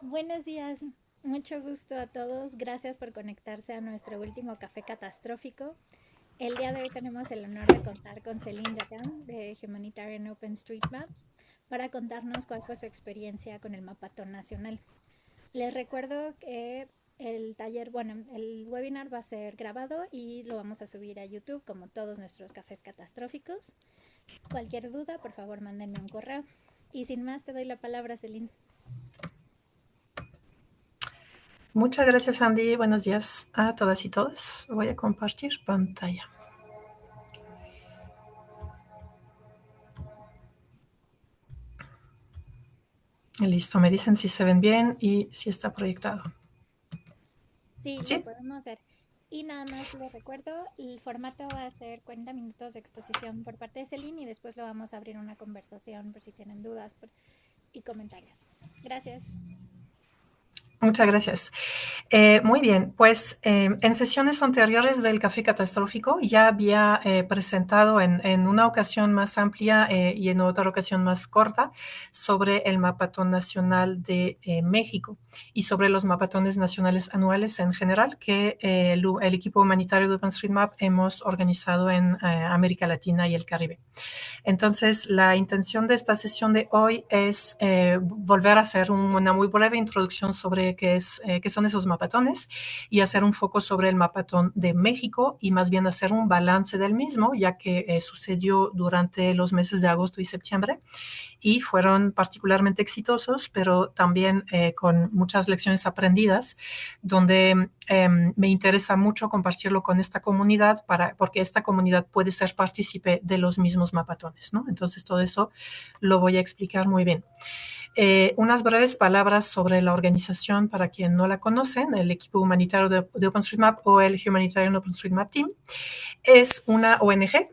Buenos días, mucho gusto a todos. Gracias por conectarse a nuestro último café catastrófico. El día de hoy tenemos el honor de contar con Celine Jacquin de Humanitarian OpenStreetMaps para contarnos cuál fue su experiencia con el Mapatón Nacional. Les recuerdo que el webinar va a ser grabado y lo vamos a subir a YouTube como todos nuestros cafés catastróficos. Cualquier duda, por favor, mándenme un correo. Y sin más, te doy la palabra, Celine. Muchas gracias, Andy. Buenos días a todas y todos. Voy a compartir pantalla. Listo, me dicen si se ven bien y si está proyectado. Sí, lo ¿Sí? podemos hacer. Y nada más les recuerdo, el formato va a ser 40 minutos de exposición por parte de Celine y después lo vamos a abrir una conversación por si tienen dudas y comentarios. Gracias. Muchas gracias. Muy bien, pues en sesiones anteriores del Café Catastrófico ya había presentado en una ocasión más amplia y en otra ocasión más corta sobre el Mapatón Nacional de México y sobre los mapatones nacionales anuales en general que el equipo humanitario de OpenStreetMap hemos organizado en América Latina y el Caribe. Entonces, la intención de esta sesión de hoy es volver a hacer una muy breve introducción sobre qué son esos mapatones y hacer un foco sobre el mapatón de México y más bien hacer un balance del mismo, ya que sucedió durante los meses de agosto y septiembre y fueron particularmente exitosos, pero también con muchas lecciones aprendidas, donde me interesa mucho compartirlo con esta comunidad porque esta comunidad puede ser partícipe de los mismos mapatones, ¿no? Entonces todo eso lo voy a explicar muy bien. Unas breves palabras sobre la organización para quien no la conocen. El equipo humanitario de OpenStreetMap o el Humanitarian OpenStreetMap Team es una ONG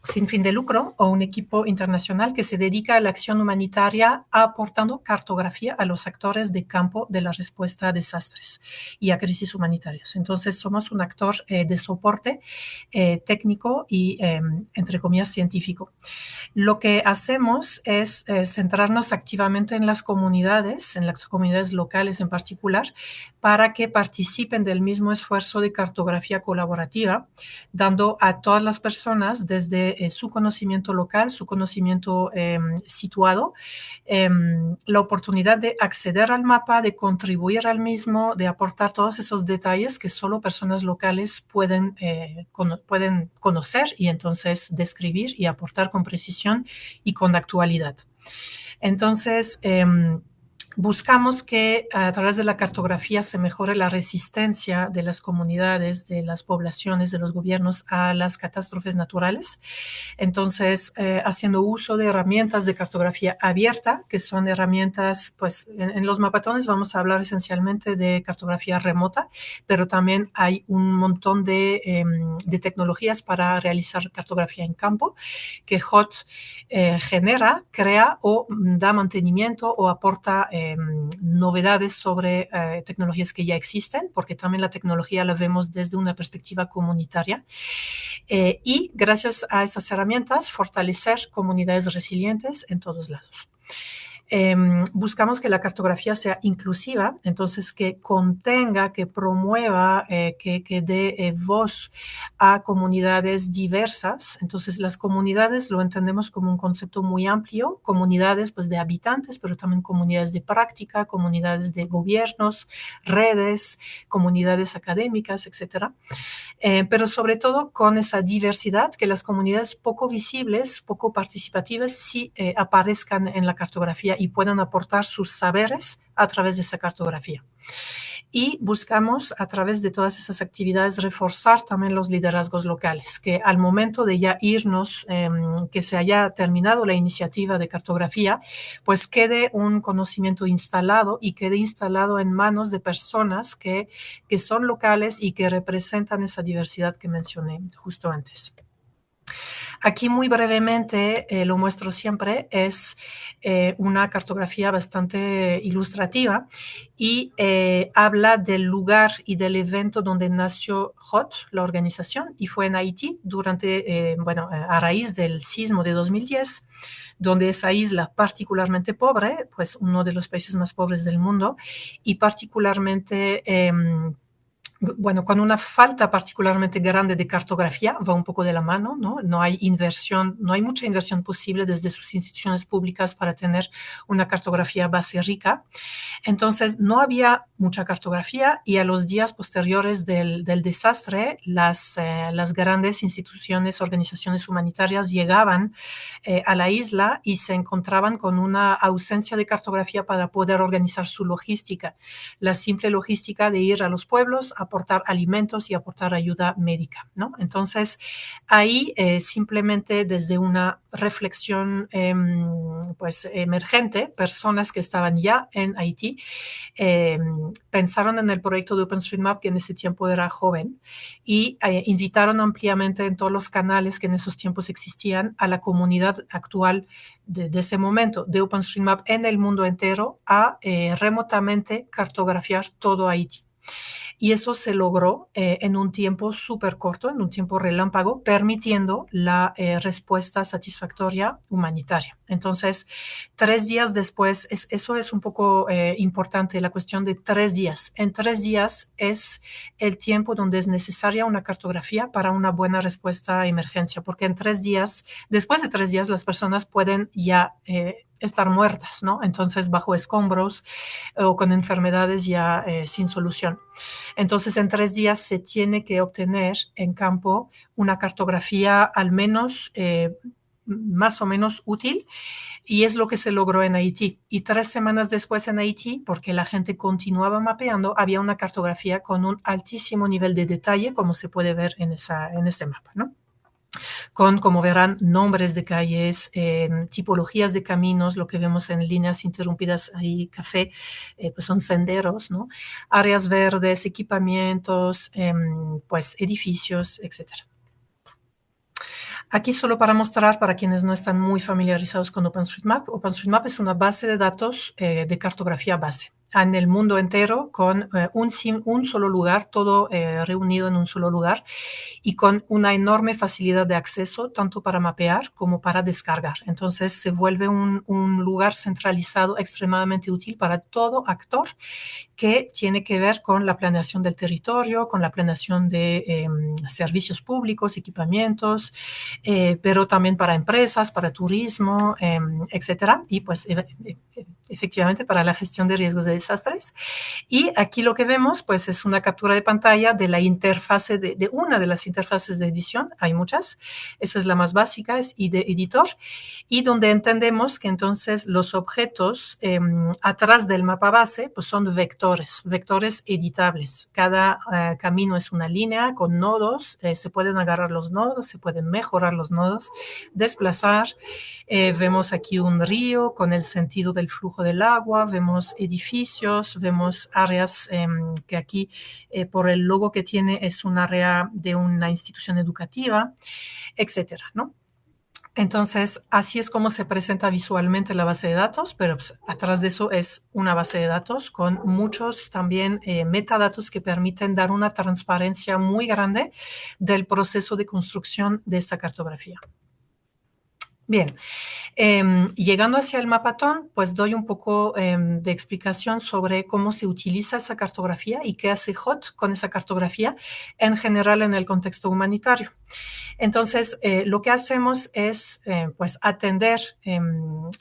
sin fin de lucro o un equipo internacional que se dedica a la acción humanitaria aportando cartografía a los actores de campo de la respuesta a desastres y a crisis humanitarias. Entonces somos un actor de soporte técnico y, entre comillas, científico. Lo que hacemos es centrarnos activamente en las comunidades locales en particular, para que participen del mismo esfuerzo de cartografía colaborativa, dando a todas las personas desde su conocimiento local, su conocimiento situado, la oportunidad de acceder al mapa, de contribuir al mismo, de aportar todos esos detalles que solo personas locales pueden conocer y entonces describir y aportar con precisión y con actualidad. Entonces, buscamos que a través de la cartografía se mejore la resistencia de las comunidades, de las poblaciones, de los gobiernos a las catástrofes naturales. Entonces, haciendo uso de herramientas de cartografía abierta, que son herramientas, pues en los mapatones vamos a hablar esencialmente de cartografía remota, pero también hay un montón de tecnologías para realizar cartografía en campo que HOT genera, crea o da mantenimiento o aporta novedades sobre tecnologías que ya existen, porque también la tecnología la vemos desde una perspectiva comunitaria. Y gracias a esas herramientas, fortalecer comunidades resilientes en todos lados. Buscamos que la cartografía sea inclusiva, entonces que contenga, que promueva, que dé voz a comunidades diversas. Entonces las comunidades lo entendemos como un concepto muy amplio, comunidades pues de habitantes, pero también comunidades de práctica, comunidades de gobiernos, redes, comunidades académicas, etcétera. Pero sobre todo con esa diversidad, que las comunidades poco visibles, poco participativas, sí aparezcan en la cartografía y puedan aportar sus saberes a través de esa cartografía. Y buscamos a través de todas esas actividades reforzar también los liderazgos locales, que al momento de ya irnos, que se haya terminado la iniciativa de cartografía, pues quede un conocimiento instalado y quede instalado en manos de personas que son locales y que representan esa diversidad que mencioné justo antes. Aquí muy brevemente, lo muestro siempre, es una cartografía bastante ilustrativa y habla del lugar y del evento donde nació HOT, la organización, y fue en Haití durante, a raíz del sismo de 2010, donde esa isla particularmente pobre, pues uno de los países más pobres del mundo, y particularmente con una falta particularmente grande de cartografía, va un poco de la mano, ¿no? No hay inversión, no hay mucha inversión posible desde sus instituciones públicas para tener una cartografía base rica. Entonces, no había mucha cartografía y a los días posteriores del desastre, las grandes instituciones, organizaciones humanitarias llegaban a la isla y se encontraban con una ausencia de cartografía para poder organizar su logística. La simple logística de ir a los pueblos, aportar alimentos y aportar ayuda médica, ¿no? Entonces, ahí simplemente desde una reflexión pues emergente, personas que estaban ya en Haití pensaron en el proyecto de OpenStreetMap, que en ese tiempo era joven, y invitaron ampliamente en todos los canales que en esos tiempos existían a la comunidad actual de ese momento de OpenStreetMap en el mundo entero a remotamente cartografiar todo Haití. Y eso se logró en un tiempo súper corto, en un tiempo relámpago, permitiendo la respuesta satisfactoria humanitaria. Entonces, 3 días después, eso es un poco importante, la cuestión de 3 días. En 3 días es el tiempo donde es necesaria una cartografía para una buena respuesta a emergencia, porque en 3 días, después de 3 días, las personas pueden ya estar muertas, ¿no? Entonces, bajo escombros o con enfermedades ya sin solución. Entonces, en 3 días se tiene que obtener en campo una cartografía al menos más o menos útil, y es lo que se logró en Haití. Y 3 semanas después en Haití, porque la gente continuaba mapeando, había una cartografía con un altísimo nivel de detalle, como se puede ver en este mapa, ¿no? Con, como verán, nombres de calles, tipologías de caminos, lo que vemos en líneas interrumpidas ahí, café, pues son senderos, ¿no? Áreas verdes, equipamientos, pues edificios, etcétera. Aquí solo para mostrar, para quienes no están muy familiarizados con OpenStreetMap, OpenStreetMap es una base de datos de cartografía base en el mundo entero con un solo lugar, todo reunido en un solo lugar y con una enorme facilidad de acceso tanto para mapear como para descargar. Entonces se vuelve un lugar centralizado extremadamente útil para todo actor que tiene que ver con la planeación del territorio, con la planeación de servicios públicos, equipamientos, pero también para empresas, para turismo, etcétera, y pues efectivamente para la gestión de riesgos de desastres. Y aquí lo que vemos pues es una captura de pantalla de la interfase, de una de las interfaces de edición, hay muchas, esa es la más básica, es de editor, y donde entendemos que entonces los objetos atrás del mapa base pues son vectores editables. Cada camino es una línea con nodos, se pueden agarrar los nodos, se pueden mejorar los nodos, desplazar. Vemos aquí un río con el sentido del flujo del agua, vemos edificios, vemos áreas que aquí por el logo que tiene es un área de una institución educativa, etcétera, ¿no? Entonces, así es como se presenta visualmente la base de datos, pero pues, atrás de eso es una base de datos con muchos también metadatos que permiten dar una transparencia muy grande del proceso de construcción de esta cartografía. Bien, llegando hacia el mapatón, pues doy un poco de explicación sobre cómo se utiliza esa cartografía y qué hace HOT con esa cartografía en general en el contexto humanitario. Entonces, lo que hacemos es pues atender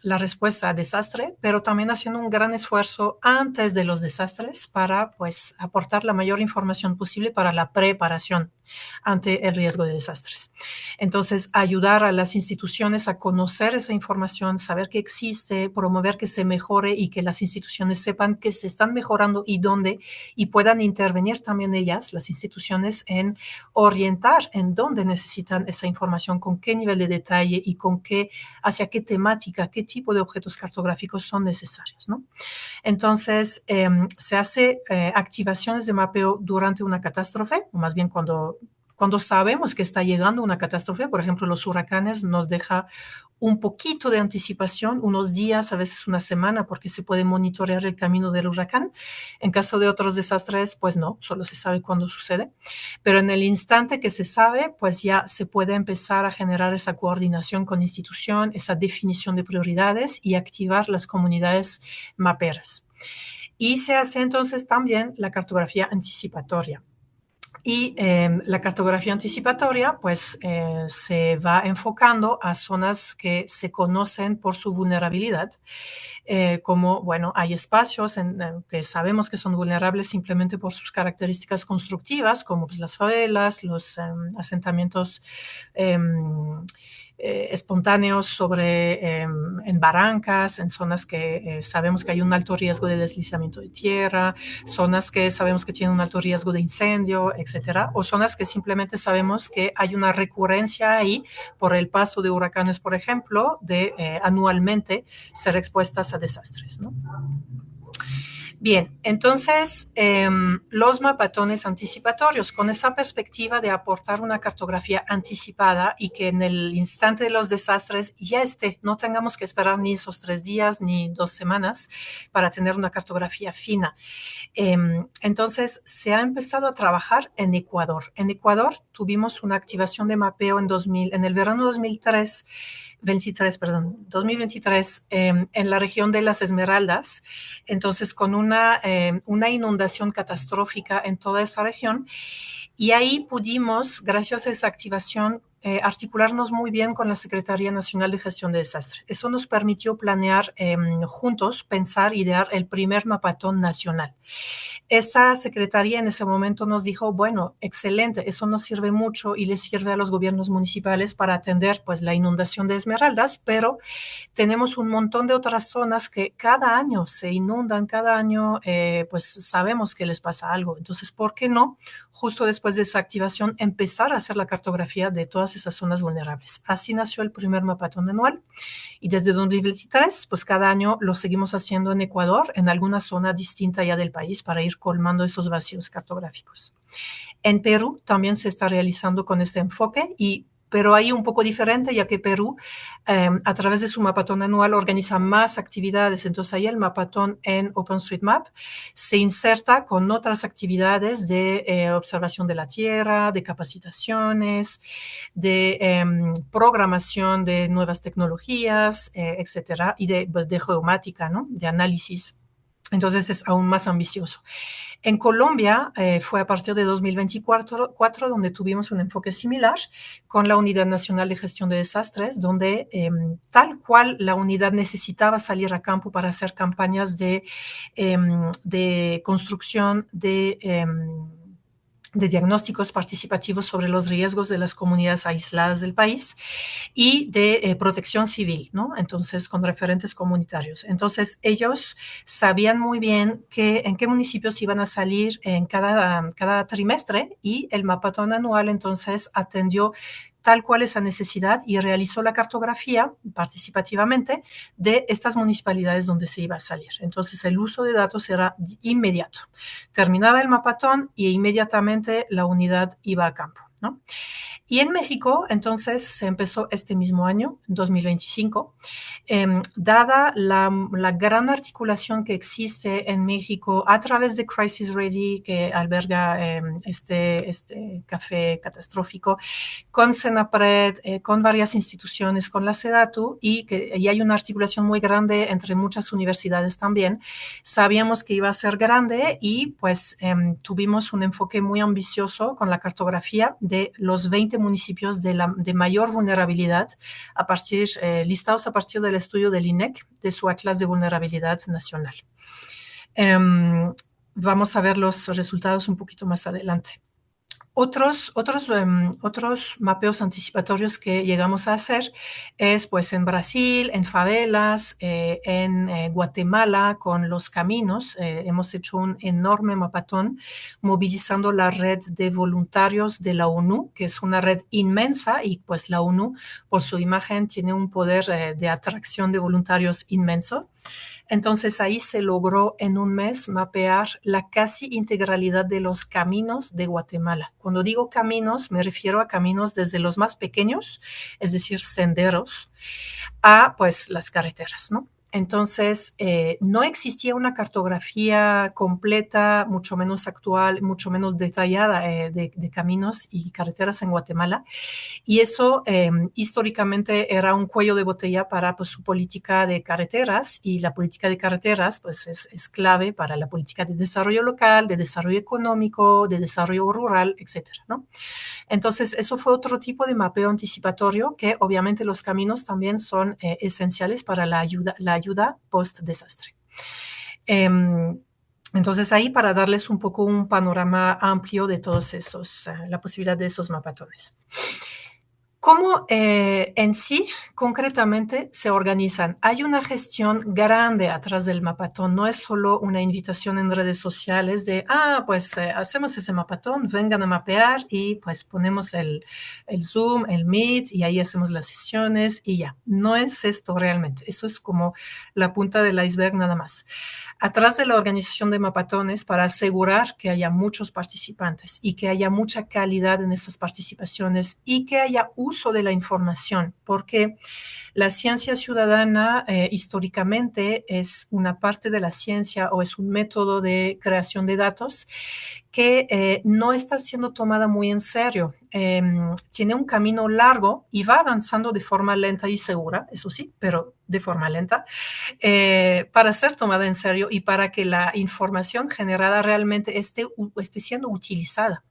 la respuesta a desastre, pero también haciendo un gran esfuerzo antes de los desastres para pues aportar la mayor información posible para la preparación ante el riesgo de desastres. Entonces, ayudar a las instituciones a conocer esa información, saber que existe, promover que se mejore y que las instituciones sepan que se están mejorando y dónde, y puedan intervenir también ellas, las instituciones, en orientar en dónde necesitan esa información, con qué nivel de detalle y con qué, hacia qué temática, qué tipo de objetos cartográficos son necesarios, ¿no? Entonces, se hace activaciones de mapeo durante una catástrofe, o más bien cuando cuando sabemos que está llegando una catástrofe, por ejemplo, los huracanes nos deja un poquito de anticipación, unos días, a veces una semana, porque se puede monitorear el camino del huracán. En caso de otros desastres, pues no, solo se sabe cuándo sucede. Pero en el instante que se sabe, pues ya se puede empezar a generar esa coordinación con institución, esa definición de prioridades y activar las comunidades maperas. Y se hace entonces también la cartografía anticipatoria. Y la cartografía anticipatoria pues se va enfocando a zonas que se conocen por su vulnerabilidad, como, bueno, hay espacios que sabemos que son vulnerables simplemente por sus características constructivas, como pues, las favelas, los asentamientos espontáneos en barrancas, en zonas que sabemos que hay un alto riesgo de deslizamiento de tierra, zonas que sabemos que tienen un alto riesgo de incendio, etcétera, o zonas que simplemente sabemos que hay una recurrencia ahí por el paso de huracanes, por ejemplo, de anualmente ser expuestas a desastres, ¿no? Bien, entonces los mapatones anticipatorios, con esa perspectiva de aportar una cartografía anticipada y que en el instante de los desastres ya esté, no tengamos que esperar ni esos 3 días ni 2 semanas para tener una cartografía fina. Entonces se ha empezado a trabajar en Ecuador. En Ecuador tuvimos una activación de mapeo en el verano 2023, en la región de las Esmeraldas, entonces con una inundación catastrófica en toda esa región. Y ahí pudimos, gracias a esa activación, articularnos muy bien con la Secretaría Nacional de Gestión de Desastres. Eso nos permitió planear juntos, pensar, idear el primer mapatón nacional. Esa secretaría en ese momento nos dijo, bueno, excelente, eso nos sirve mucho y les sirve a los gobiernos municipales para atender pues la inundación de Esmeraldas, pero tenemos un montón de otras zonas que cada año se inundan, cada año pues sabemos que les pasa algo. Entonces, ¿por qué no, justo después de esa activación, empezar a hacer la cartografía de todas esas zonas vulnerables? Así nació el primer mapatón anual y desde 2023, pues cada año lo seguimos haciendo en Ecuador, en alguna zona distinta ya del país para ir colmando esos vacíos cartográficos. En Perú también se está realizando con este enfoque pero ahí un poco diferente, ya que Perú, a través de su mapatón anual, organiza más actividades. Entonces, ahí el mapatón en OpenStreetMap se inserta con otras actividades de observación de la tierra, de capacitaciones, de programación de nuevas tecnologías, etcétera, y de geomática, ¿no? De análisis. Entonces, es aún más ambicioso. En Colombia fue a partir de 2024 donde tuvimos un enfoque similar con la Unidad Nacional de Gestión de Desastres, donde tal cual la unidad necesitaba salir a campo para hacer campañas de construcción de diagnósticos participativos sobre los riesgos de las comunidades aisladas del país y de protección civil, ¿no? Entonces, con referentes comunitarios. Entonces, ellos sabían muy bien en qué municipios iban a salir en cada trimestre y el mapatón anual entonces atendió tal cual esa necesidad y realizó la cartografía participativamente de estas municipalidades donde se iba a salir. Entonces el uso de datos era inmediato. Terminaba el mapatón y inmediatamente la unidad iba a campo, ¿no? Y en México, entonces, se empezó este mismo año, 2025, dada la gran articulación que existe en México a través de Crisis Ready, que alberga este café catastrófico, con Senapred, con varias instituciones, con la SEDATU, y hay una articulación muy grande entre muchas universidades también. Sabíamos que iba a ser grande y pues tuvimos un enfoque muy ambicioso con la cartografía de los 20 municipios de mayor vulnerabilidad listados a partir del estudio del INEC, de su Atlas de Vulnerabilidad Nacional. Vamos a ver los resultados un poquito más adelante. Otros mapeos anticipatorios que llegamos a hacer es pues en Brasil, en favelas, en Guatemala con los caminos. Hemos hecho un enorme mapatón movilizando la red de voluntarios de la ONU, que es una red inmensa y pues la ONU por su imagen tiene un poder de atracción de voluntarios inmenso. Entonces ahí se logró en un mes mapear la casi integralidad de los caminos de Guatemala. Cuando digo caminos, me refiero a caminos desde los más pequeños, es decir, senderos, a pues las carreteras, ¿no? Entonces, no existía una cartografía completa, mucho menos actual, mucho menos detallada de caminos y carreteras en Guatemala. Y eso históricamente era un cuello de botella para pues, su política de carreteras, y la política de carreteras pues, es clave para la política de desarrollo local, de desarrollo económico, de desarrollo rural, etcétera, ¿no? Entonces, eso fue otro tipo de mapeo anticipatorio, que obviamente los caminos también son esenciales para la ayuda post-desastre. Entonces, ahí para darles un poco un panorama amplio de todos esos, la posibilidad de esos mapatones. ¿Cómo en sí, concretamente, se organizan? Hay una gestión grande atrás del mapatón. No es solo una invitación en redes sociales de, pues hacemos ese mapatón, vengan a mapear y pues ponemos el Zoom, el Meet y ahí hacemos las sesiones y ya. No es esto realmente. Eso es como la punta del iceberg nada más. Atrás de la organización de mapatones, para asegurar que haya muchos participantes y que haya mucha calidad en esas participaciones y que haya uso de la información, porque la ciencia ciudadana históricamente es una parte de la ciencia o es un método de creación de datos que no está siendo tomada muy en serio. Tiene un camino largo y va avanzando de forma lenta y segura, eso sí, pero de forma lenta, para ser tomada en serio y para que la información generada realmente esté siendo utilizada.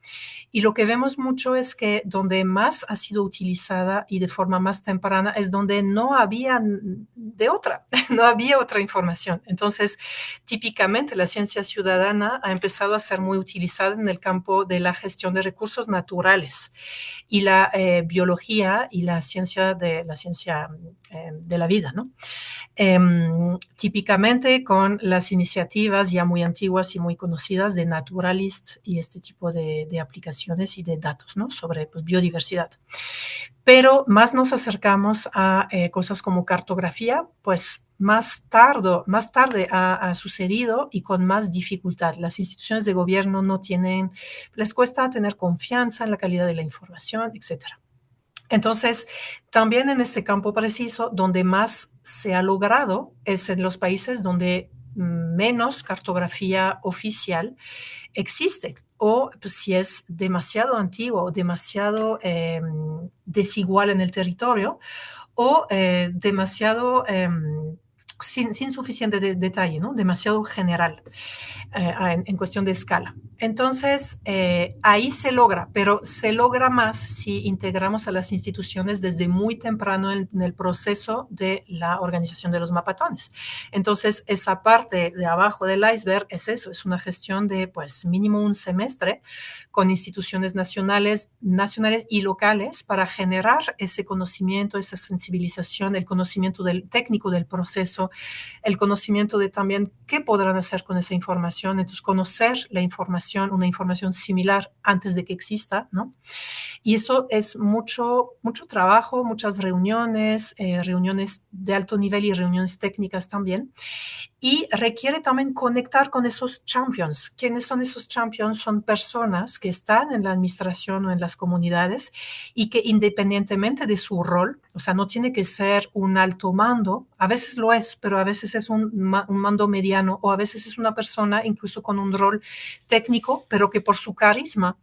Y lo que vemos mucho es que donde más ha sido utilizada y de forma más temprana es donde no había de otra, no había otra información. Entonces, típicamente la ciencia ciudadana ha empezado a ser muy utilizada en el campo de la gestión de recursos naturales y la biología y la ciencia de la vida, ¿no? Típicamente con las iniciativas ya muy antiguas y muy conocidas de Naturalist y este tipo de aplicaciones y de datos, ¿no? Sobre pues, biodiversidad. Pero más nos acercamos a cosas como cartografía, pues más tarde ha sucedido y con más dificultad. Las instituciones de gobierno les cuesta tener confianza en la calidad de la información, etcétera. Entonces, también en este campo preciso, donde más se ha logrado es en los países donde menos cartografía oficial existe, o pues, si es demasiado antiguo o demasiado desigual en el territorio, o demasiado sin suficiente detalle, ¿no? Demasiado general en cuestión de escala. Entonces, ahí se logra, pero se logra más si integramos a las instituciones desde muy temprano en el proceso de la organización de los mapatones. Entonces, esa parte de abajo del iceberg es eso, es una gestión de pues mínimo un semestre con instituciones nacionales y locales para generar ese conocimiento, esa sensibilización, el conocimiento del técnico del proceso, el conocimiento de también qué podrán hacer con esa información. Entonces, conocer la información, una información similar antes de que exista, ¿no? Y eso es mucho trabajo, muchas reuniones de alto nivel y reuniones técnicas también. Y requiere también conectar con esos champions. ¿Quiénes son esos champions? Son personas que están en la administración o en las comunidades y que independientemente de su rol, o sea, no tiene que ser un alto mando, a veces lo es, pero a veces es un mando mediano o a veces es una persona incluso con un rol técnico, pero que por su carisma,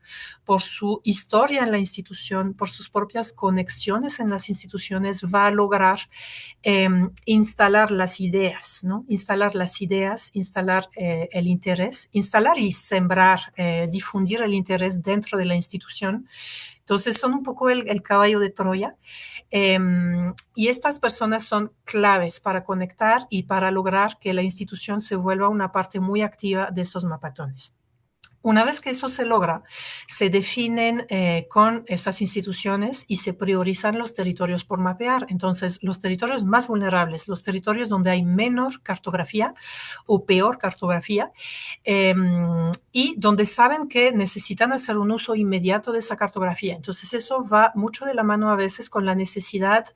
por su historia en la institución, por sus propias conexiones en las instituciones, va a lograr instalar las ideas, ¿no? Instalar el interés, instalar y sembrar, difundir el interés dentro de la institución. Entonces son un poco el caballo de Troya. Y estas personas son claves para conectar y para lograr que la institución se vuelva una parte muy activa de esos mapatones. Una vez que eso se logra, se definen con esas instituciones y se priorizan los territorios por mapear. Entonces, los territorios más vulnerables, los territorios donde hay menor cartografía o peor cartografía, eh, y donde saben que necesitan hacer un uso inmediato de esa cartografía. Entonces, eso va mucho de la mano a veces con la necesidad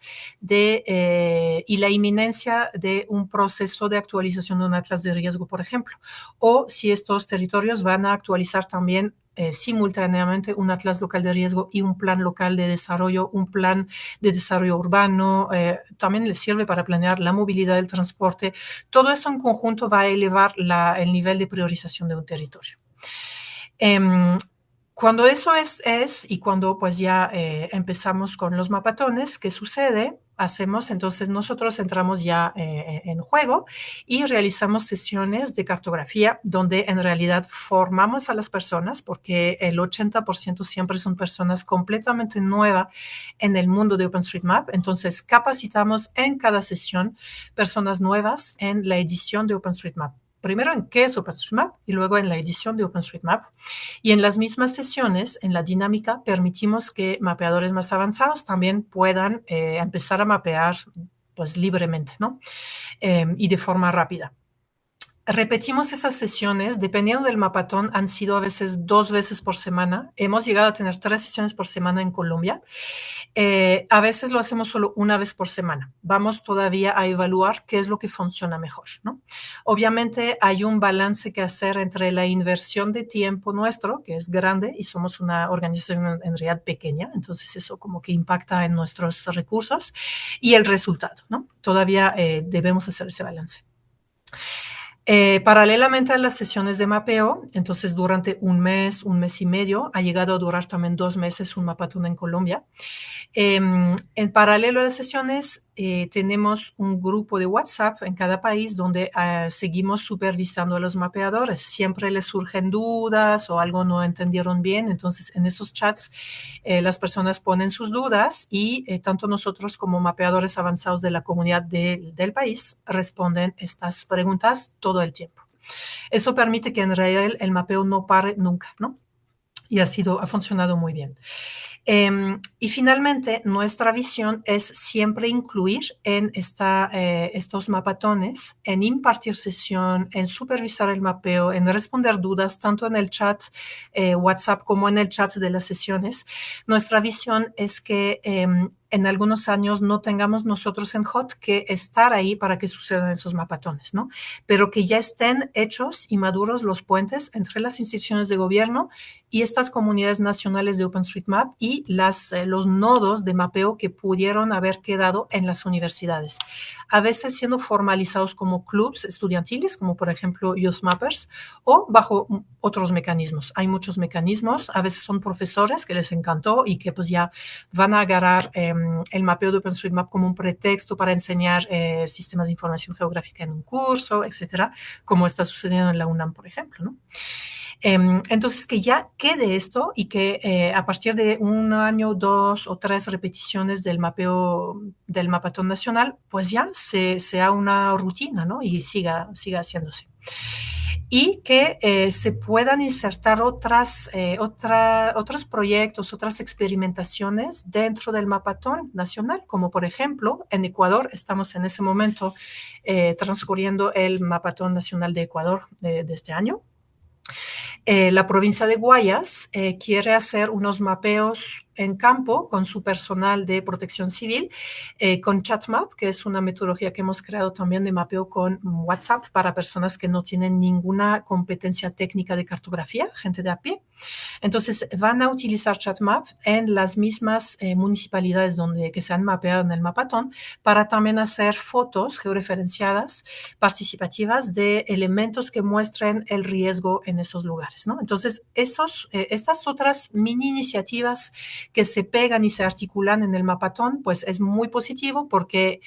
y la inminencia de un proceso de actualización de un atlas de riesgo, por ejemplo, o si estos territorios van a actualizar también simultáneamente un atlas local de riesgo y un plan local de desarrollo, un plan de desarrollo urbano, también les sirve para planear la movilidad del transporte. Todo eso en conjunto va a elevar el nivel de priorización de un territorio. Cuando eso y cuando pues ya empezamos con los mapatones, ¿qué sucede? Entonces nosotros entramos ya en juego y realizamos sesiones de cartografía donde en realidad formamos a las personas, porque el 80% siempre son personas completamente nuevas en el mundo de OpenStreetMap. Entonces capacitamos en cada sesión personas nuevas en la edición de OpenStreetMap. Primero en qué es OpenStreetMap y luego en la edición de OpenStreetMap. Y en las mismas sesiones, en la dinámica, permitimos que mapeadores más avanzados también puedan empezar a mapear pues libremente, ¿no? Y de forma rápida. Repetimos esas sesiones, dependiendo del mapatón, han sido a veces 2 veces por semana. Hemos llegado a tener 3 sesiones por semana en Colombia. A veces lo hacemos solo una vez por semana. Vamos todavía a evaluar qué es lo que funciona mejor, ¿no? Obviamente hay un balance que hacer entre la inversión de tiempo nuestro, que es grande, y somos una organización en realidad pequeña, entonces eso como que impacta en nuestros recursos, y el resultado, ¿no? Todavía debemos hacer ese balance. Paralelamente a las sesiones de mapeo, entonces durante un mes y medio, ha llegado a durar también 2 meses un mapatón en Colombia. En paralelo a las sesiones, tenemos un grupo de WhatsApp en cada país donde seguimos supervisando a los mapeadores. Siempre les surgen dudas o algo no entendieron bien. Entonces, en esos chats, las personas ponen sus dudas y tanto nosotros como mapeadores avanzados de la comunidad del país responden estas preguntas todo el tiempo. Eso permite que en realidad el mapeo no pare nunca, ¿no? Y ha funcionado muy bien. Y finalmente, nuestra visión es siempre incluir en estos mapatones, en impartir sesión, en supervisar el mapeo, en responder dudas, tanto en el chat WhatsApp como en el chat de las sesiones. Nuestra visión es que en algunos años no tengamos nosotros en HOT que estar ahí para que sucedan esos mapatones, ¿no? Pero que ya estén hechos y maduros los puentes entre las instituciones de gobierno y estas comunidades nacionales de OpenStreetMap y los nodos de mapeo que pudieron haber quedado en las universidades, a veces siendo formalizados como clubs estudiantiles, como por ejemplo Youth Mappers, o bajo otros mecanismos. Hay muchos mecanismos, a veces son profesores que les encantó y que pues ya van a agarrar el mapeo de OpenStreetMap como un pretexto para enseñar sistemas de información geográfica en un curso, etcétera, como está sucediendo en la UNAM, por ejemplo, ¿no? Entonces, que ya quede esto y que a partir de 1 año, 2 o 3 repeticiones del mapeo del mapatón nacional, pues ya sea una rutina, ¿no? Y siga haciéndose. Y que se puedan insertar otros proyectos, otras experimentaciones dentro del mapatón nacional, como por ejemplo en Ecuador, estamos en ese momento transcurriendo el mapatón nacional de Ecuador de este año. La provincia de Guayas quiere hacer unos mapeos en campo con su personal de protección civil, con ChatMap, que es una metodología que hemos creado también de mapeo con WhatsApp para personas que no tienen ninguna competencia técnica de cartografía, gente de a pie. Entonces, van a utilizar ChatMap en las mismas municipalidades que se han mapeado en el mapatón para también hacer fotos georreferenciadas participativas de elementos que muestren el riesgo en esos lugares, ¿no? Entonces, estas otras mini iniciativas que se pegan y se articulan en el mapatón, pues es muy positivo porque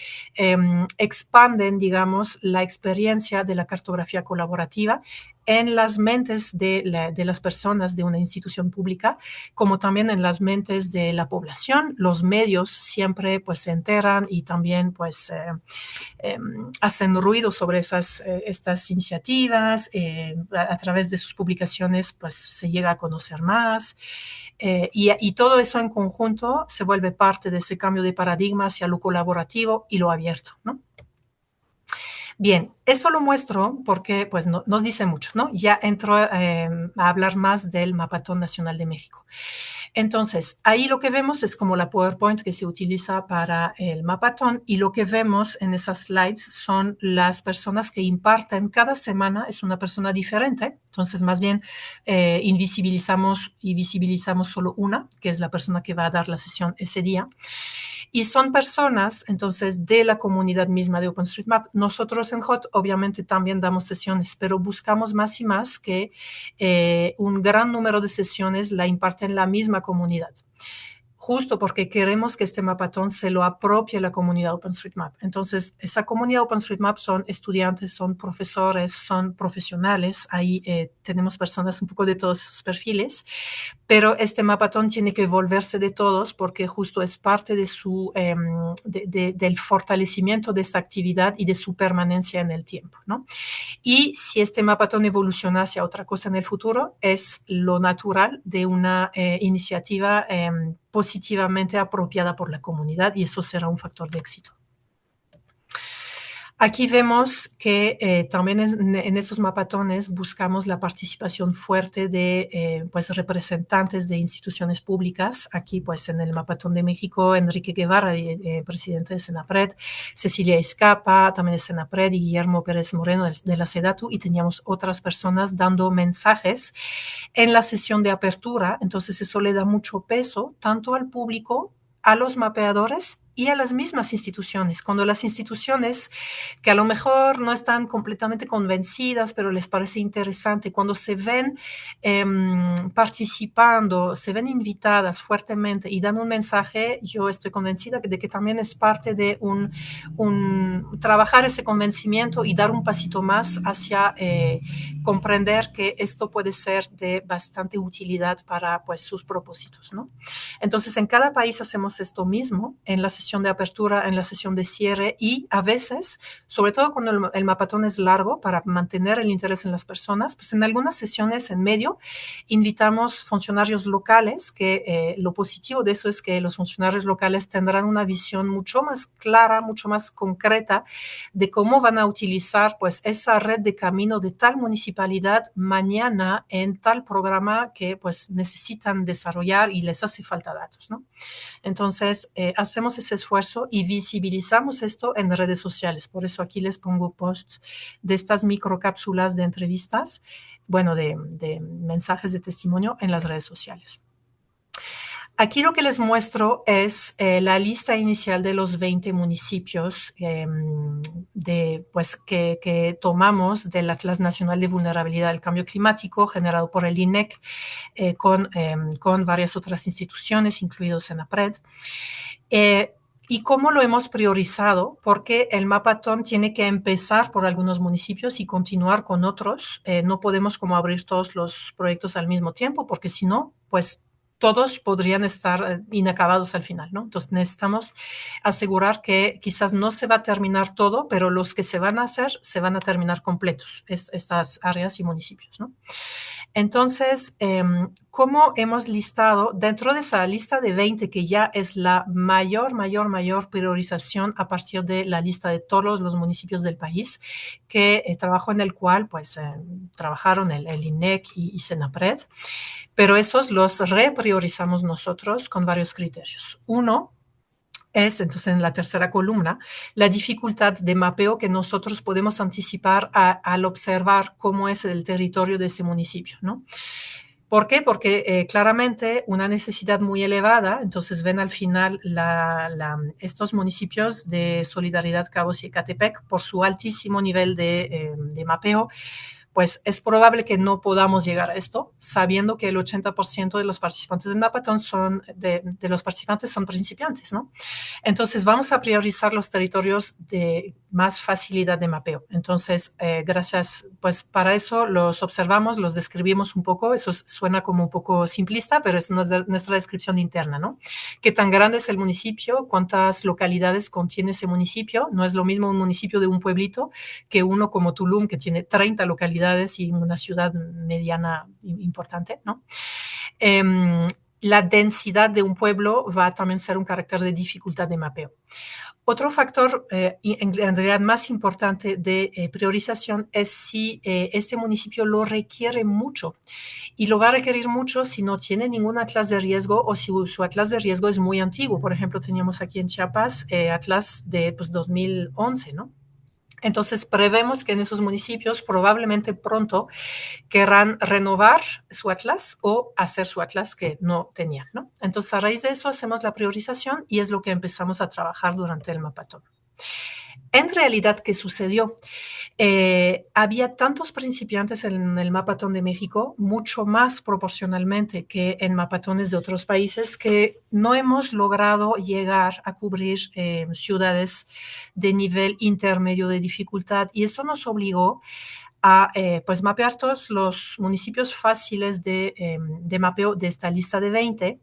expanden, digamos, la experiencia de la cartografía colaborativa en las mentes de las personas de una institución pública, como también en las mentes de la población. Los medios siempre pues se enteran y también pues hacen ruido sobre estas iniciativas, a través de sus publicaciones pues se llega a conocer más, y todo eso en conjunto se vuelve parte de ese cambio de paradigma hacia lo colaborativo y lo abierto, ¿no? Bien, eso lo muestro porque pues, nos dice mucho, ¿no? Ya entro a hablar más del Mapatón Nacional de México. Entonces, ahí lo que vemos es como la PowerPoint que se utiliza para el Mapatón, y lo que vemos en esas slides son las personas que imparten cada semana, es una persona diferente. Entonces, más bien invisibilizamos y visibilizamos solo una, que es la persona que va a dar la sesión ese día. Y son personas, entonces, de la comunidad misma de OpenStreetMap. Nosotros en HOT obviamente también damos sesiones, pero buscamos más y más que un gran número de sesiones la imparten la misma comunidad, justo porque queremos que este mapatón se lo apropie la comunidad OpenStreetMap. Entonces, esa comunidad OpenStreetMap son estudiantes, son profesores, son profesionales. Ahí tenemos personas un poco de todos esos perfiles, pero este mapatón tiene que volverse de todos porque justo es parte de del fortalecimiento de esta actividad y de su permanencia en el tiempo, ¿no? Y si este mapatón evoluciona hacia otra cosa en el futuro, es lo natural de una iniciativa positivamente apropiada por la comunidad, y eso será un factor de éxito. Aquí vemos que también en estos mapatones buscamos la participación fuerte de pues, representantes de instituciones públicas. Aquí, pues, en el Mapatón de México, Enrique Guevara, presidente de Senapred, Cecilia Escapa, también de Senapred, y Guillermo Pérez Moreno de la SEDATU, y teníamos otras personas dando mensajes en la sesión de apertura. Entonces, eso le da mucho peso tanto al público, a los mapeadores y a las mismas instituciones. Cuando las instituciones que a lo mejor no están completamente convencidas, pero les parece interesante, cuando se ven participando, se ven invitadas fuertemente y dan un mensaje, yo estoy convencida de que también es parte de trabajar ese convencimiento y dar un pasito más hacia comprender que esto puede ser de bastante utilidad para pues, sus propósitos, ¿no? Entonces, en cada país hacemos esto mismo, en la sesión de apertura, en la sesión de cierre, y a veces, sobre todo cuando el mapatón es largo, para mantener el interés en las personas, pues en algunas sesiones en medio invitamos funcionarios locales, que lo positivo de eso es que los funcionarios locales tendrán una visión mucho más clara, mucho más concreta de cómo van a utilizar pues esa red de camino de tal municipalidad mañana en tal programa que pues necesitan desarrollar y les hace falta datos, ¿no? Entonces, hacemos ese esfuerzo y visibilizamos esto en redes sociales. Por eso aquí les pongo posts de estas microcápsulas de entrevistas, bueno, de mensajes de testimonio en las redes sociales. Aquí lo que les muestro es la lista inicial de los 20 municipios pues, que tomamos del Atlas Nacional de Vulnerabilidad al Cambio Climático, generado por el INEC, con varias otras instituciones, incluidos Senapred. ¿Y cómo lo hemos priorizado? Porque el mapatón tiene que empezar por algunos municipios y continuar con otros. No podemos como abrir todos los proyectos al mismo tiempo, porque si no, pues todos podrían estar inacabados al final, ¿no? Entonces necesitamos asegurar que quizás no se va a terminar todo, pero los que se van a hacer se van a terminar completos, estas áreas y municipios, ¿no? Entonces, ¿cómo hemos listado dentro de esa lista de 20, que ya es la mayor priorización a partir de la lista de todos los municipios del país, que trabajo en el cual pues trabajaron el INEC y Senapred, pero esos los repriorizamos nosotros con varios criterios. Uno es, entonces, en la tercera columna, la dificultad de mapeo que nosotros podemos anticipar al observar cómo es el territorio de ese municipio, ¿no? ¿Por qué? Porque claramente una necesidad muy elevada, entonces ven al final estos municipios de Solidaridad, Cabos y Ecatepec, por su altísimo nivel de mapeo, pues es probable que no podamos llegar a esto, sabiendo que el 80% de los participantes del mapatón de los participantes son principiantes, ¿no? Entonces, vamos a priorizar los territorios de más facilidad de mapeo. Entonces, gracias, pues para eso los observamos, los describimos un poco. Eso suena como un poco simplista, pero es nuestra descripción interna, ¿no? ¿Qué tan grande es el municipio? ¿Cuántas localidades contiene ese municipio? No es lo mismo un municipio de un pueblito que uno como Tulum, que tiene 30 localidades y una ciudad mediana importante, ¿no? La densidad de un pueblo va a también ser un carácter de dificultad de mapeo. Otro factor, en realidad más importante de priorización es si este municipio lo requiere mucho. Y lo va a requerir mucho si no tiene ningún atlas de riesgo o si su atlas de riesgo es muy antiguo. Por ejemplo, teníamos aquí en Chiapas atlas de 2011, ¿no? Entonces, prevemos que en esos municipios probablemente pronto querrán renovar su atlas o hacer su atlas que no tenían, ¿no? Entonces, a raíz de eso hacemos la priorización y es lo que empezamos a trabajar durante el mapatón. En realidad, ¿qué sucedió? Había tantos principiantes en el Mapatón de México, mucho más proporcionalmente que en mapatones de otros países, que no hemos logrado llegar a cubrir ciudades de nivel intermedio de dificultad y eso nos obligó a pues mapear todos los municipios fáciles de mapeo de esta lista de 20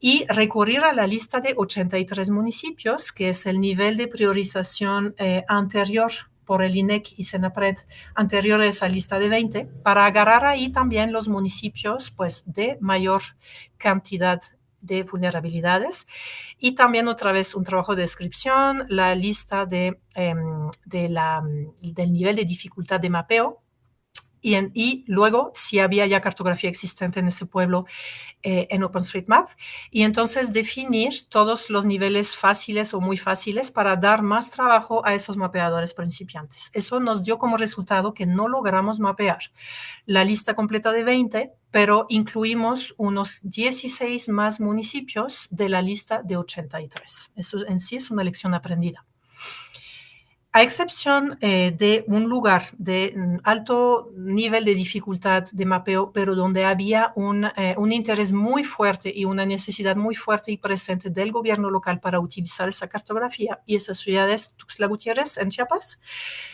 y recurrir a la lista de 83 municipios, que es el nivel de priorización anterior por el INEC y Senapred anterior a esa lista de 20, para agarrar ahí también los municipios pues, de mayor cantidad de vulnerabilidades y también otra vez un trabajo de descripción, la lista del nivel de dificultad de mapeo y luego si había ya cartografía existente en ese pueblo en OpenStreetMap y entonces definir todos los niveles fáciles o muy fáciles para dar más trabajo a esos mapeadores principiantes. Eso nos dio como resultado que no logramos mapear la lista completa de 20, pero incluimos unos 16 más municipios de la lista de 83. Eso en sí es una lección aprendida. A excepción de un lugar de alto nivel de dificultad de mapeo, pero donde había un interés muy fuerte y una necesidad muy fuerte y presente del gobierno local para utilizar esa cartografía, y esa ciudad es Tuxtla Gutiérrez, en Chiapas.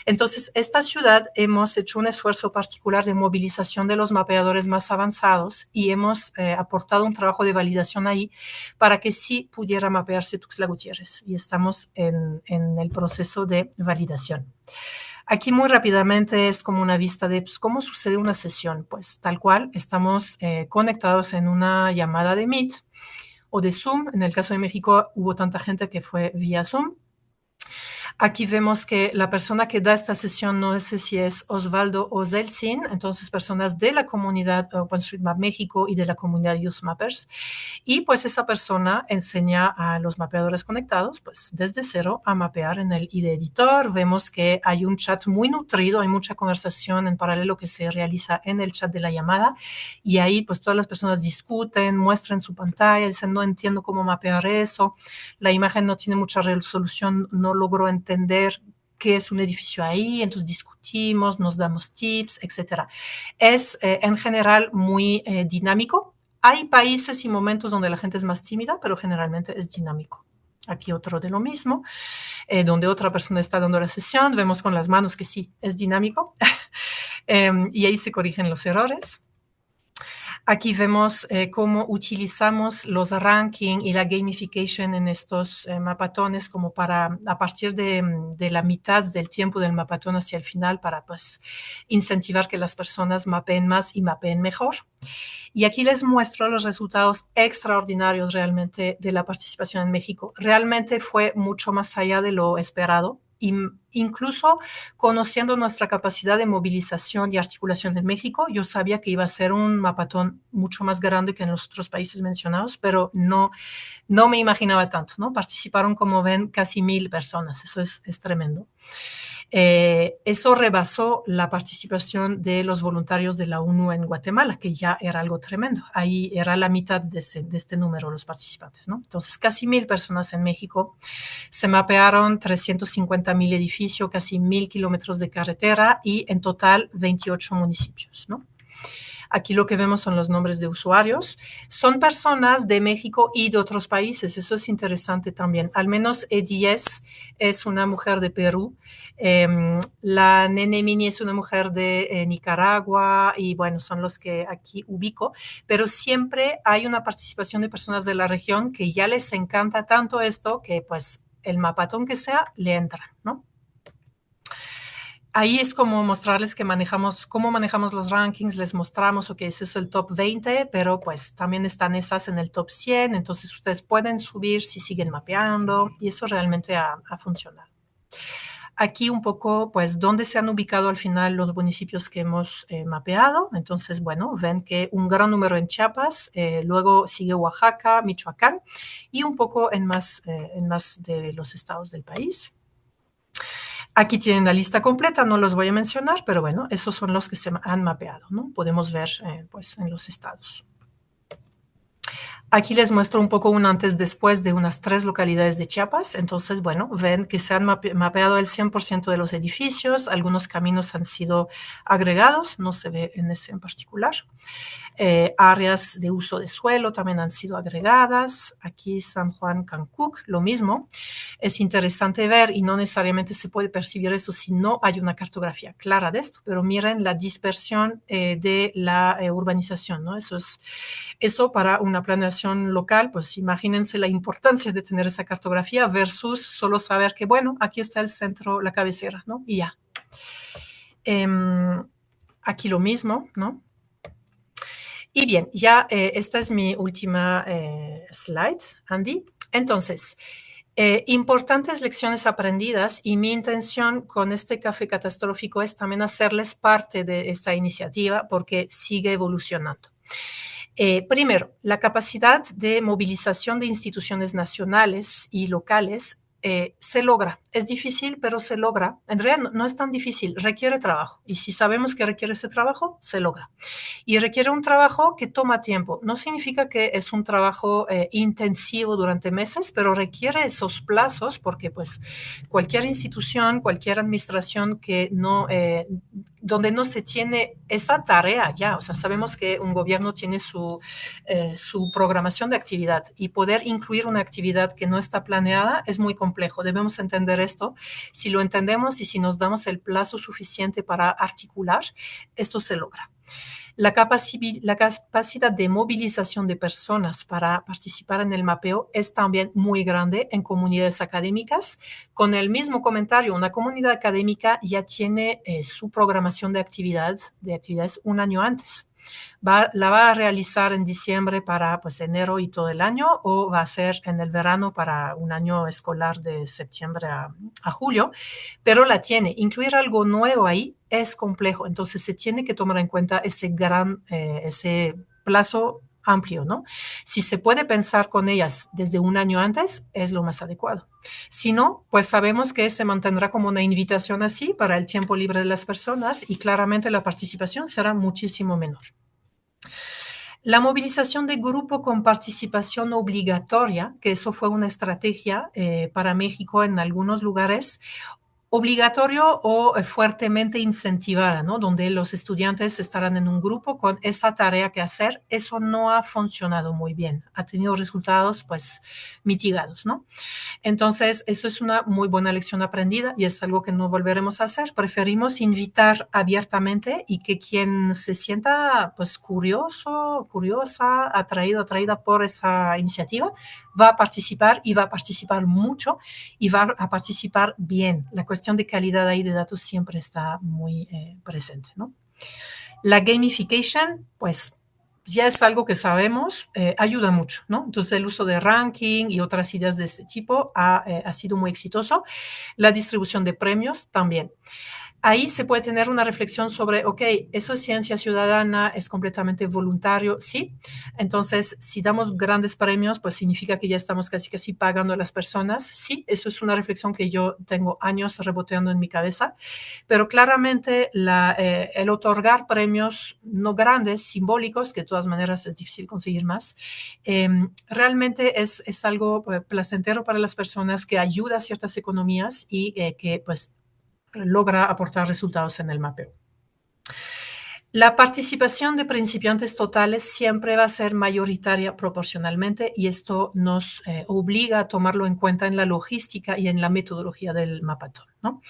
Entonces, esta ciudad hemos hecho un esfuerzo particular de movilización de los mapeadores más avanzados y hemos aportado un trabajo de validación ahí para que sí pudiera mapearse Tuxtla Gutiérrez. Y estamos en el proceso de validación. Aquí muy rápidamente es como una vista de pues, cómo sucede una sesión. Pues tal cual, estamos conectados en una llamada de Meet o de Zoom. En el caso de México hubo tanta gente que fue vía Zoom. Aquí vemos que la persona que da esta sesión, no sé si es Osvaldo o Zelsin, entonces personas de la comunidad OpenStreetMap México y de la comunidad Youth Mappers. Y pues esa persona enseña a los mapeadores conectados, pues desde cero a mapear en el IDE Editor. Vemos que hay un chat muy nutrido, hay mucha conversación en paralelo que se realiza en el chat de la llamada y ahí pues todas las personas discuten, muestran su pantalla, dicen no entiendo cómo mapear eso, la imagen no tiene mucha resolución, no logro entender qué es un edificio ahí, entonces discutimos, nos damos tips, etc. Es en general muy dinámico. Hay países y momentos donde la gente es más tímida, pero generalmente es dinámico. Aquí otro de lo mismo, donde otra persona está dando la sesión, vemos con las manos que sí, es dinámico, y ahí se corrigen los errores. Aquí vemos cómo utilizamos los rankings y la gamification en estos mapatones como para, a partir de la mitad del tiempo del mapatón hacia el final, para pues incentivar que las personas mapeen más y mapeen mejor. Y aquí les muestro los resultados extraordinarios realmente de la participación en México. Realmente fue mucho más allá de lo esperado. Incluso conociendo nuestra capacidad de movilización y articulación en México, yo sabía que iba a ser un mapatón mucho más grande que en los otros países mencionados, pero no me imaginaba tanto, ¿no? Participaron, como ven, casi 1,000 personas. Eso es tremendo. Eso rebasó la participación de los voluntarios de la ONU en Guatemala, que ya era algo tremendo. Ahí era la mitad de este número los participantes, ¿no? Entonces, casi 1,000 personas en México. Se mapearon 350,000 edificios, casi 1,000 kilómetros de carretera y en total 28 municipios, ¿no? Aquí lo que vemos son los nombres de usuarios. Son personas de México y de otros países. Eso es interesante también. Al menos E10 es una mujer de Perú. La Nene Mini es una mujer de Nicaragua y bueno, son los que aquí ubico. Pero siempre hay una participación de personas de la región que ya les encanta tanto esto que pues el mapatón que sea le entra, ¿no? Ahí es como mostrarles que cómo manejamos los rankings, les mostramos, ok, ese es el top 20, pero pues también están esas en el top 100, entonces ustedes pueden subir si siguen mapeando y eso realmente ha funcionado. Aquí un poco, pues, dónde se han ubicado al final los municipios que hemos mapeado. Entonces, bueno, ven que un gran número en Chiapas, luego sigue Oaxaca, Michoacán y un poco en más de los estados del país. Aquí tienen la lista completa, no los voy a mencionar, pero bueno, esos son los que se han mapeado, ¿no? Podemos ver, pues, en los estados. Aquí les muestro un poco un antes-después de unas 3 localidades de Chiapas. Entonces, bueno, ven que se han mapeado el 100% de los edificios, algunos caminos han sido agregados, no se ve en ese en particular. Áreas de uso de suelo también han sido agregadas. Aquí San Juan Cancuc, lo mismo. Es interesante ver y no necesariamente se puede percibir eso si no hay una cartografía clara de esto, pero miren la dispersión de la urbanización, ¿no? Eso para una planeación local, pues imagínense la importancia de tener esa cartografía versus solo saber que, bueno, aquí está el centro, la cabecera, ¿no? Y ya. Aquí lo mismo, ¿no? Y bien, ya esta es mi última slide, Andy. Entonces, importantes lecciones aprendidas y mi intención con este café catastrófico es también hacerles parte de esta iniciativa porque sigue evolucionando. Primero, la capacidad de movilización de instituciones nacionales y locales se logra. Es difícil, pero se logra. En realidad no es tan difícil, requiere trabajo. Y si sabemos que requiere ese trabajo, se logra. Y requiere un trabajo que toma tiempo. No significa que es un trabajo intensivo durante meses, pero requiere esos plazos porque pues cualquier institución, cualquier administración que no, donde no se tiene esa tarea ya, o sea, sabemos que un gobierno tiene su programación de actividad y poder incluir una actividad que no está planeada es muy complejo. Debemos entender esto. Si lo entendemos y si nos damos el plazo suficiente para articular, esto se logra. La capacidad de movilización de personas para participar en el mapeo es también muy grande en comunidades académicas. Con el mismo comentario, una comunidad académica ya tiene su programación de actividades un año antes. La va a realizar en diciembre para pues, enero y todo el año o va a ser en el verano para un año escolar de septiembre a julio, pero la tiene. Incluir algo nuevo ahí es complejo, entonces se tiene que tomar en cuenta ese plazo amplio, ¿no? Si se puede pensar con ellas desde un año antes, es lo más adecuado. Si no, pues sabemos que se mantendrá como una invitación así para el tiempo libre de las personas y claramente la participación será muchísimo menor. La movilización de grupo con participación obligatoria, que eso fue una estrategia para México en algunos lugares, obligatorio o fuertemente incentivada, ¿no? Donde los estudiantes estarán en un grupo con esa tarea que hacer, eso no ha funcionado muy bien, ha tenido resultados pues mitigados, ¿no? Entonces, eso es una muy buena lección aprendida y es algo que no volveremos a hacer. Preferimos invitar abiertamente y que quien se sienta pues curioso, curiosa, atraída por esa iniciativa, va a participar y va a participar mucho y va a participar bien. La cuestión de calidad ahí de datos siempre está muy presente, ¿no? La gamification, pues ya es algo que sabemos, ayuda mucho, ¿no? Entonces el uso de ranking y otras ideas de este tipo ha sido muy exitoso. La distribución de premios también. Ahí se puede tener una reflexión sobre, ok, eso es ciencia ciudadana, es completamente voluntario, sí. Entonces, si damos grandes premios, pues significa que ya estamos casi pagando a las personas. Sí, eso es una reflexión que yo tengo años reboteando en mi cabeza, pero claramente el otorgar premios no grandes, simbólicos, que de todas maneras es difícil conseguir más, realmente es algo placentero para las personas, que ayuda a ciertas economías y que pues logra aportar resultados en el mapeo. La participación de principiantes totales siempre va a ser mayoritaria proporcionalmente, y esto nos obliga a tomarlo en cuenta en la logística y en la metodología del mapatón, ¿no?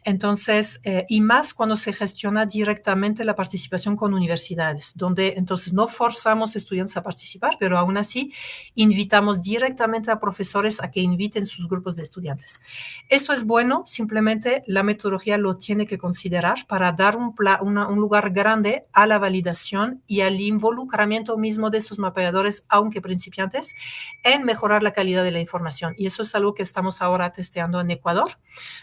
Entonces, y más cuando se gestiona directamente la participación con universidades, donde entonces no forzamos estudiantes a participar, pero aún así invitamos directamente a profesores a que inviten sus grupos de estudiantes. Eso es bueno, simplemente la metodología lo tiene que considerar para dar un lugar grande a la validación y al involucramiento mismo de esos mapeadores, aunque principiantes, en mejorar la calidad de la información. Y eso es algo que estamos ahora testeando en Ecuador,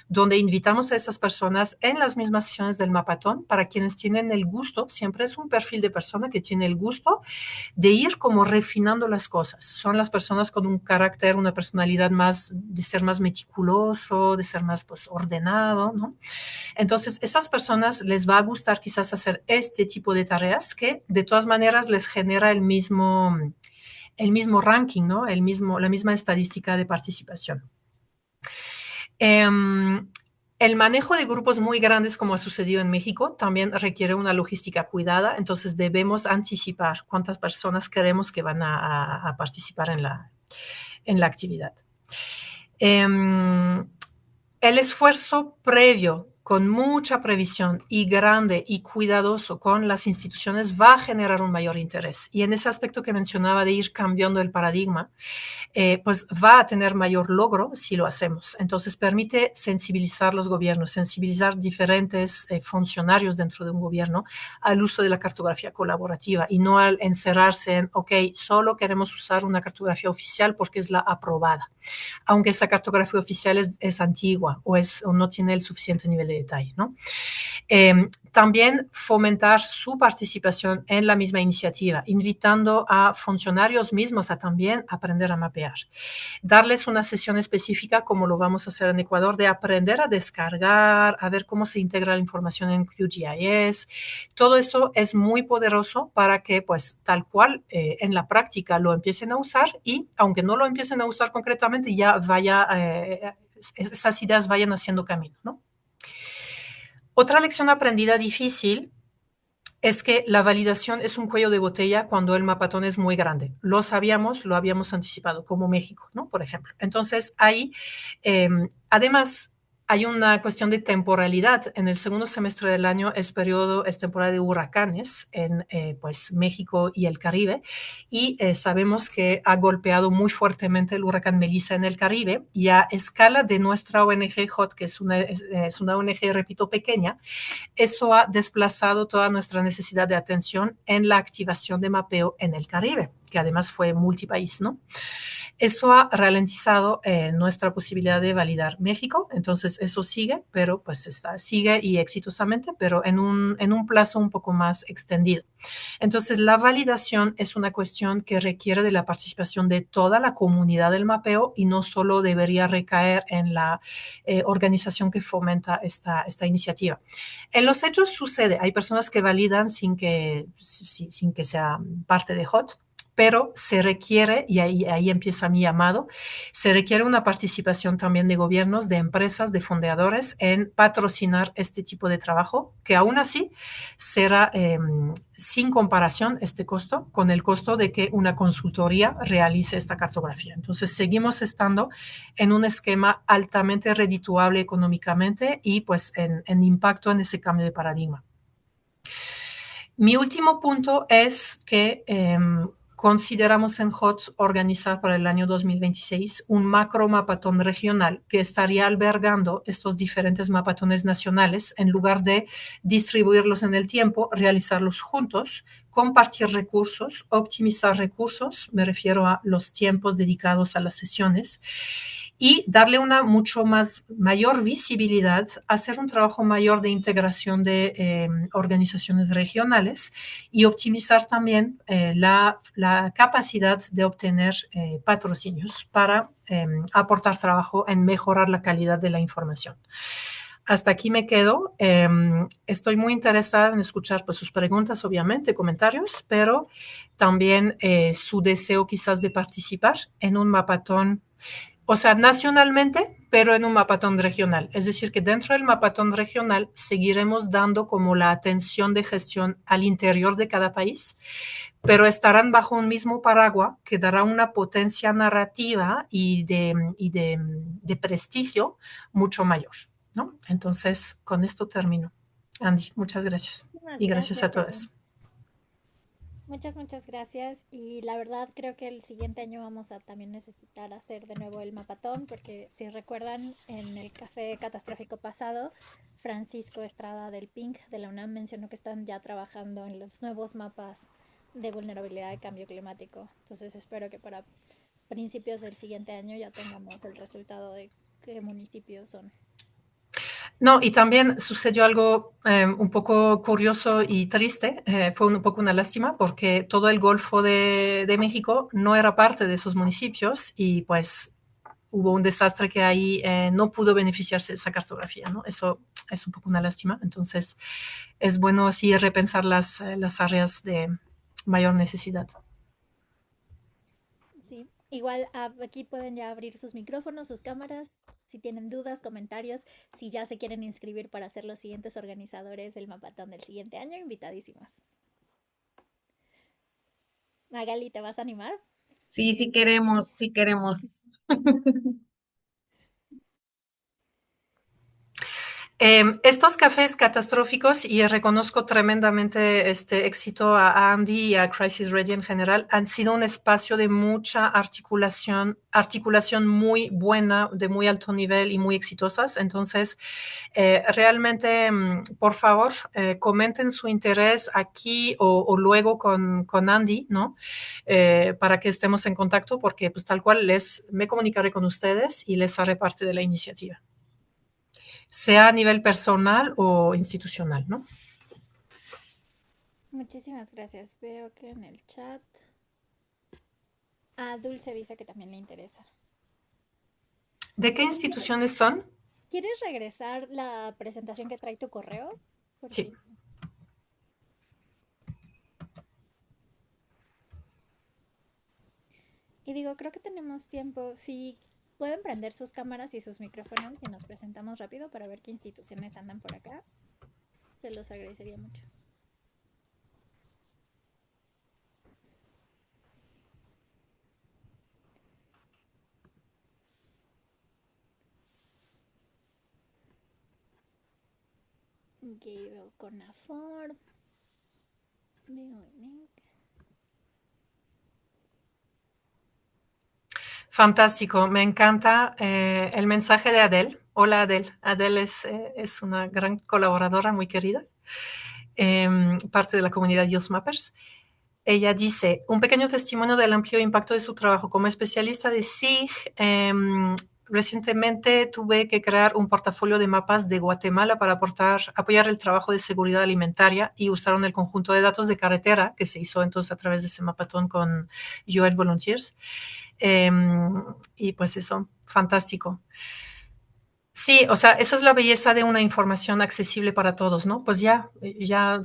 donde invitamos a esas personas en las mismas sesiones del mapatón. Para quienes tienen el gusto, siempre es un perfil de persona que tiene el gusto de ir como refinando las cosas. Son las personas con un carácter, una personalidad más, de ser más meticuloso, de ser más pues ordenado, ¿no? Entonces, esas personas les va a gustar quizás hacer este tipo de tareas, que de todas maneras les genera el mismo ranking, ¿no? La misma estadística de participación. El manejo de grupos muy grandes, como ha sucedido en México, también requiere una logística cuidada. Entonces debemos anticipar cuántas personas queremos que van a participar en la actividad. El esfuerzo previo, con mucha previsión y grande y cuidadoso con las instituciones, va a generar un mayor interés. Y en ese aspecto que mencionaba de ir cambiando el paradigma, pues va a tener mayor logro si lo hacemos. Entonces permite sensibilizar los gobiernos, sensibilizar diferentes funcionarios dentro de un gobierno al uso de la cartografía colaborativa, y no al encerrarse en, ok, solo queremos usar una cartografía oficial porque es la aprobada, aunque esa cartografía oficial es antigua o no tiene el suficiente nivel de detalle, ¿no? También fomentar su participación en la misma iniciativa, invitando a funcionarios mismos a también aprender a mapear. Darles una sesión específica, como lo vamos a hacer en Ecuador, de aprender a descargar, a ver cómo se integra la información en QGIS. Todo eso es muy poderoso para que, pues, tal cual, en la práctica lo empiecen a usar, y aunque no lo empiecen a usar concretamente, ya esas ideas vayan haciendo camino, ¿no? Otra lección aprendida difícil es que la validación es un cuello de botella cuando el mapatón es muy grande. Lo sabíamos, lo habíamos anticipado, como México, ¿no? Por ejemplo. Entonces, ahí, además, hay una cuestión de temporalidad. En el segundo semestre del año es temporada de huracanes en pues México y el Caribe, y sabemos que ha golpeado muy fuertemente el huracán Melissa en el Caribe, y a escala de nuestra ONG HOT, que es una ONG, repito, pequeña, eso ha desplazado toda nuestra necesidad de atención en la activación de mapeo en el Caribe, que además fue multipaís, ¿no? Eso ha ralentizado nuestra posibilidad de validar México. Entonces eso sigue, pero pues sigue y exitosamente, pero en un plazo un poco más extendido. Entonces la validación es una cuestión que requiere de la participación de toda la comunidad del mapeo, y no solo debería recaer en la organización que fomenta esta iniciativa. En los hechos sucede, hay personas que validan sin que sea parte de HOT, pero se requiere, y ahí empieza mi llamado, se requiere una participación también de gobiernos, de empresas, de fondeadores en patrocinar este tipo de trabajo, que aún así será sin comparación este costo con el costo de que una consultoría realice esta cartografía. Entonces seguimos estando en un esquema altamente redituable económicamente y pues en impacto en ese cambio de paradigma. Mi último punto es que consideramos en HOTS organizar para el año 2026 un macro mapatón regional que estaría albergando estos diferentes mapatones nacionales, en lugar de distribuirlos en el tiempo, realizarlos juntos, compartir recursos, optimizar recursos, me refiero a los tiempos dedicados a las sesiones, y darle una mucho mayor visibilidad, hacer un trabajo mayor de integración de organizaciones regionales y optimizar también la capacidad de obtener patrocinios para aportar trabajo en mejorar la calidad de la información. Hasta aquí me quedo. Estoy muy interesada en escuchar pues, sus preguntas, obviamente, comentarios, pero también su deseo quizás de participar en un mapatón, o sea, nacionalmente, pero en un mapatón regional. Es decir, que dentro del mapatón regional seguiremos dando como la atención de gestión al interior de cada país, pero estarán bajo un mismo paraguas que dará una potencia narrativa y de prestigio mucho mayor, ¿no? Entonces, con esto termino. Andy, muchas gracias. Muchísimas Y gracias a gracias, todas. Ellen. Muchas gracias. Y la verdad creo que el siguiente año vamos a también necesitar hacer de nuevo el mapatón, porque si recuerdan, en el café catastrófico pasado, Francisco Estrada del PINC de la UNAM mencionó que están ya trabajando en los nuevos mapas de vulnerabilidad de cambio climático. Entonces espero que para principios del siguiente año ya tengamos el resultado de qué municipios son. No, y también sucedió algo un poco curioso y triste. Fue un poco una lástima porque todo el Golfo de México no era parte de esos municipios y pues hubo un desastre que ahí no pudo beneficiarse de esa cartografía, ¿no? Eso es un poco una lástima. Entonces, es bueno sí repensar las áreas de mayor necesidad. Sí, igual aquí pueden ya abrir sus micrófonos, sus cámaras, si tienen dudas, comentarios, si ya se quieren inscribir para ser los siguientes organizadores del Mapatón del siguiente año, invitadísimos. Magali, ¿te vas a animar? Sí, sí queremos, sí queremos. Estos cafés catastróficos, y reconozco tremendamente este éxito a Andy y a Crisis Ready en general, han sido un espacio de mucha articulación muy buena, de muy alto nivel y muy exitosas. Entonces, realmente, por favor, comenten su interés aquí o luego con Andy, ¿no? Para que estemos en contacto, porque pues tal cual me comunicaré con ustedes y les haré parte de la iniciativa, sea a nivel personal o institucional, ¿no? Muchísimas gracias. Veo que en el chat. Dulce dice que también le interesa. ¿De qué instituciones son? ¿Quieres regresar la presentación que trae tu correo? Sí. Porque... Y digo, creo que tenemos tiempo. Si pueden prender sus cámaras y sus micrófonos y nos presentamos rápido para ver qué instituciones andan por acá, se los agradecería mucho. Gable con Afford. Fantástico, me encanta el mensaje de Adele. Hola Adele. Adele es una gran colaboradora muy querida, parte de la comunidad Youth Mappers. Ella dice, un pequeño testimonio del amplio impacto de su trabajo como especialista de SIG. Recientemente tuve que crear un portafolio de mapas de Guatemala para apoyar el trabajo de seguridad alimentaria y usaron el conjunto de datos de carretera que se hizo entonces a través de ese mapatón con Joel Volunteers. Y pues eso, fantástico. Sí, o sea, eso es la belleza de una información accesible para todos, ¿no? Pues ya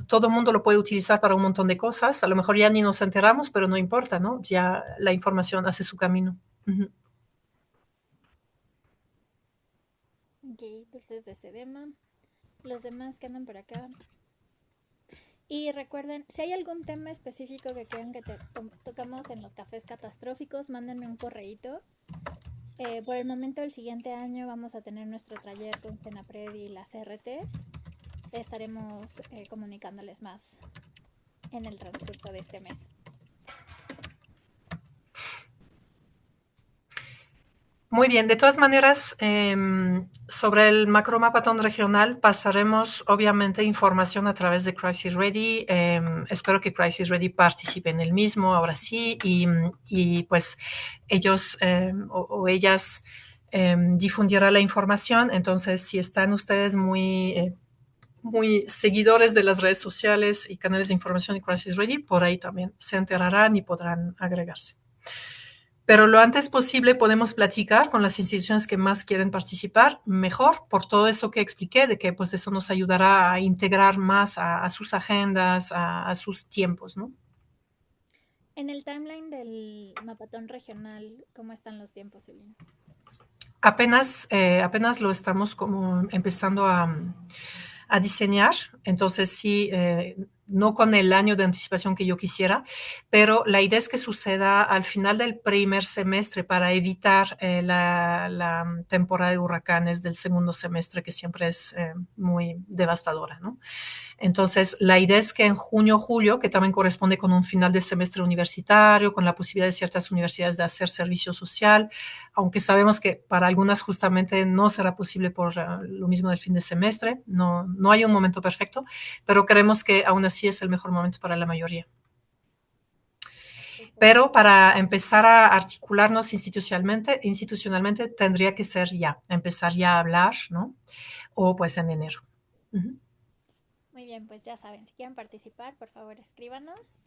todo el mundo lo puede utilizar para un montón de cosas. A lo mejor ya ni nos enteramos, pero no importa, ¿no? Ya la información hace su camino. Uh-huh. Ok, dulces de sedema. Los demás que andan por acá. Y recuerden, si hay algún tema específico que quieran que tocamos en los cafés catastróficos, mándenme un correíto. Por el momento, el siguiente año vamos a tener nuestro taller con Senapred y la CRT. Estaremos comunicándoles más en el transcurso de este mes. Muy bien, de todas maneras, sobre el macromapatón regional pasaremos obviamente información a través de Crisis Ready. Espero que Crisis Ready participe en el mismo, ahora sí, y pues ellos o ellas difundirá la información. Entonces, si están ustedes muy seguidores de las redes sociales y canales de información y Crisis Ready, por ahí también se enterarán y podrán agregarse. Pero lo antes posible podemos platicar con las instituciones que más quieren participar, mejor, por todo eso que expliqué, de que pues eso nos ayudará a integrar más a sus agendas, a sus tiempos, ¿no? En el timeline del mapatón regional, ¿cómo están los tiempos, Celine? Apenas lo estamos como empezando a diseñar, entonces sí, no con el año de anticipación que yo quisiera, pero la idea es que suceda al final del primer semestre para evitar la temporada de huracanes del segundo semestre, que siempre es muy devastadora, ¿no? Entonces, la idea es que en junio, julio, que también corresponde con un final de semestre universitario, con la posibilidad de ciertas universidades de hacer servicio social, aunque sabemos que para algunas justamente no será posible por lo mismo del fin de semestre, no hay un momento perfecto, pero creemos que aún así es el mejor momento para la mayoría. Pero para empezar a articularnos institucionalmente tendría que ser ya, empezar ya a hablar, ¿no? O pues en enero. Uh-huh. Muy bien, pues ya saben, si quieren participar, por favor escríbanos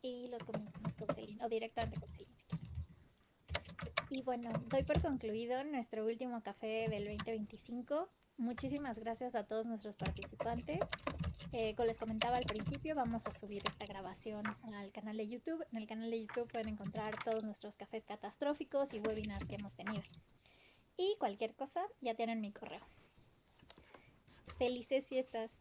y los comunicamos con Celine o directamente con Celine si quieren. Y bueno, doy por concluido nuestro último café del 2025. Muchísimas gracias a todos nuestros participantes. Como les comentaba al principio, vamos a subir esta grabación al canal de YouTube. En el canal de YouTube pueden encontrar todos nuestros cafés catastróficos y webinars que hemos tenido. Y cualquier cosa, ya tienen mi correo. Felices fiestas.